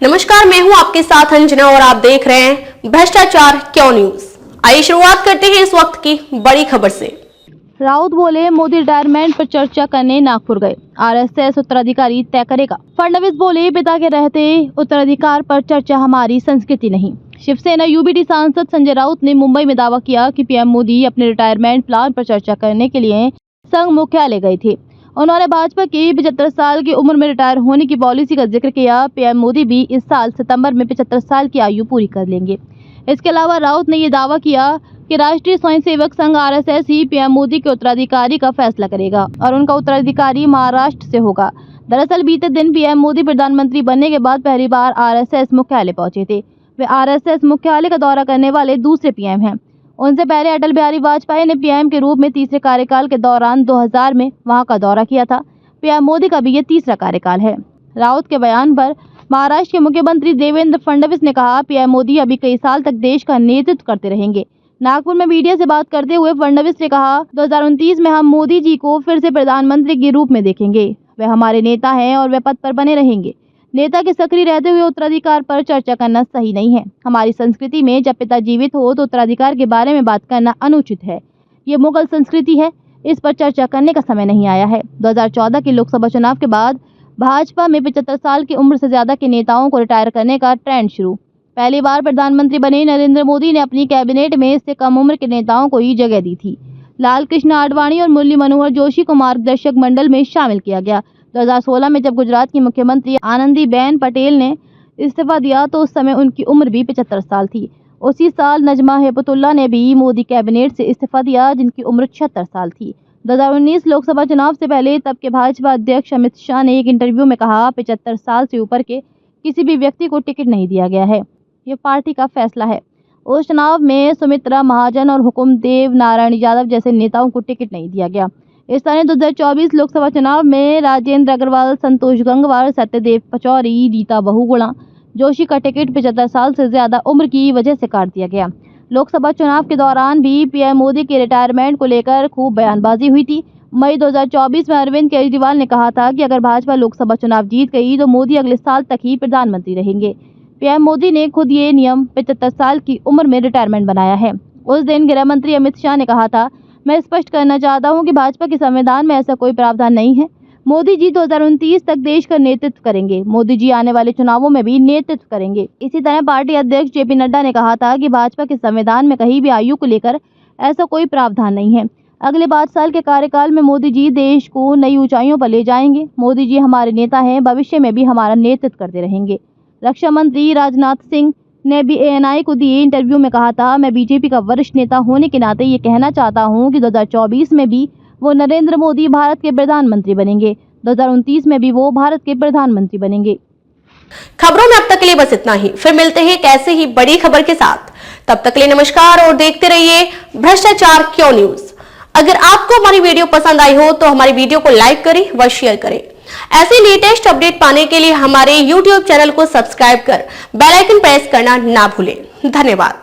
नमस्कार, मैं हूं आपके साथ अंजना और आप देख रहे हैं भ्रष्टाचार क्यों न्यूज। आइए शुरुआत करते हैं इस वक्त की बड़ी खबर से। राउत बोले, मोदी रिटायरमेंट पर चर्चा करने नागपुर गए, आरएसएस उत्तराधिकारी तय करेगा। फडणवीस बोले, पिता के रहते उत्तराधिकार पर चर्चा हमारी संस्कृति नहीं। शिवसेना यूबीडी सांसद संजय राउत ने मुंबई में दावा किया कि पीएम मोदी अपने रिटायरमेंट प्लान पर चर्चा करने के लिए संघ मुख्यालय गए थे। उन्होंने भाजपा की 75 साल की उम्र में रिटायर होने की पॉलिसी का जिक्र किया। पीएम मोदी भी इस साल सितंबर में 75 साल की आयु पूरी कर लेंगे। इसके अलावा राउत ने ये दावा किया कि राष्ट्रीय स्वयंसेवक संघ आरएसएस ही पीएम मोदी के उत्तराधिकारी का फैसला करेगा और उनका उत्तराधिकारी महाराष्ट्र से होगा। दरअसल बीते दिन पीएम मोदी प्रधानमंत्री बनने के बाद पहली बार आरएसएस मुख्यालय पहुंचे थे। वे आरएसएस मुख्यालय का दौरा करने वाले दूसरे पीएम हैं। उनसे पहले अटल बिहारी वाजपेयी ने पीएम के रूप में तीसरे कार्यकाल के दौरान 2000 में वहां का दौरा किया था। पीएम मोदी का भी ये तीसरा कार्यकाल है। राउत के बयान पर महाराष्ट्र के मुख्यमंत्री देवेंद्र फडणवीस ने कहा, पीएम मोदी अभी कई साल तक देश का नेतृत्व करते रहेंगे। नागपुर में मीडिया से बात करते हुए फडणवीस ने कहा, 2029 में हम मोदी जी को फिर से प्रधानमंत्री के रूप में देखेंगे। वे हमारे नेता हैं और वे पद पर बने रहेंगे। नेता के सक्रिय रहते हुए उत्तराधिकार पर चर्चा करना सही नहीं है। हमारी संस्कृति में जब पिता जीवित हो तो उत्तराधिकार के बारे में बात करना अनुचित है। ये मुगल संस्कृति है, इस पर चर्चा करने का समय नहीं आया है। 2014 के लोकसभा चुनाव के बाद भाजपा में 75 साल की उम्र से ज्यादा के नेताओं को रिटायर करने का ट्रेंड शुरू। पहली बार प्रधानमंत्री बने नरेंद्र मोदी ने अपनी कैबिनेट में इससे कम उम्र के नेताओं को ही जगह दी थी। लाल कृष्ण आडवाणी और मुरली मनोहर जोशी को मार्गदर्शक मंडल में शामिल किया गया। 2016 में जब गुजरात की मुख्यमंत्री आनंदीबेन पटेल ने इस्तीफा दिया तो उस समय उनकी उम्र भी 75 साल थी। उसी साल नजमा हेपतुल्ला ने भी मोदी कैबिनेट से इस्तीफा दिया, जिनकी उम्र 76 साल थी। 2019 लोकसभा चुनाव से पहले तब के भाजपा अध्यक्ष अमित शाह ने एक इंटरव्यू में कहा, 75 साल से ऊपर के किसी भी व्यक्ति को टिकट नहीं दिया गया है, ये पार्टी का फैसला है। उस चुनाव में सुमित्रा महाजन और हुकुमदेव नारायण यादव जैसे नेताओं को टिकट नहीं दिया गया। इस तरह 2024 लोकसभा चुनाव में राजेंद्र अग्रवाल, संतोष गंगवार, सत्यदेव पचौरी, रीता बहुगुणा जोशी का टिकट 75 साल से ज्यादा उम्र की वजह से काट दिया गया। लोकसभा चुनाव के दौरान भी पीएम मोदी के रिटायरमेंट को लेकर खूब बयानबाजी हुई थी। मई 2024 में अरविंद केजरीवाल ने कहा था कि अगर भाजपा लोकसभा चुनाव जीत गई तो मोदी अगले साल तक ही प्रधानमंत्री रहेंगे। पीएम मोदी ने खुद ये नियम 75 साल की उम्र में रिटायरमेंट बनाया है। उस दिन गृह मंत्री अमित शाह ने कहा था, मैं स्पष्ट करना चाहता हूं कि भाजपा के संविधान में ऐसा कोई प्रावधान नहीं है। मोदी जी 2029 तक देश का नेतृत्व करेंगे। मोदी जी आने वाले चुनावों में भी नेतृत्व करेंगे। इसी तरह पार्टी अध्यक्ष जेपी नड्डा ने कहा था कि भाजपा के संविधान में कहीं भी आयु को लेकर ऐसा कोई प्रावधान नहीं है। अगले 5 साल के कार्यकाल में मोदी जी देश को नई ऊंचाइयों पर ले जाएंगे। मोदी जी हमारे नेता हैं, भविष्य में भी हमारा नेतृत्व करते रहेंगे। रक्षा मंत्री राजनाथ सिंह ने भी एएनआई को दिए इंटरव्यू में कहा था, मैं बीजेपी का वरिष्ठ नेता होने के नाते ये कहना चाहता हूं कि 2024 में भी वो नरेंद्र मोदी भारत के प्रधानमंत्री बनेंगे। 2029 में भी वो भारत के प्रधानमंत्री बनेंगे। खबरों में अब तक के लिए बस इतना ही। फिर मिलते हैं एक ऐसे ही बड़ी खबर के साथ। तब तक के लिए नमस्कार और देखते रहिए भ्रष्टाचार क्यों न्यूज। अगर आपको हमारी वीडियो पसंद आई हो तो हमारी वीडियो को लाइक करें व शेयर करें। ऐसे लेटेस्ट अपडेट पाने के लिए हमारे YouTube चैनल को सब्सक्राइब कर बेल आइकन प्रेस करना ना भूलें। धन्यवाद।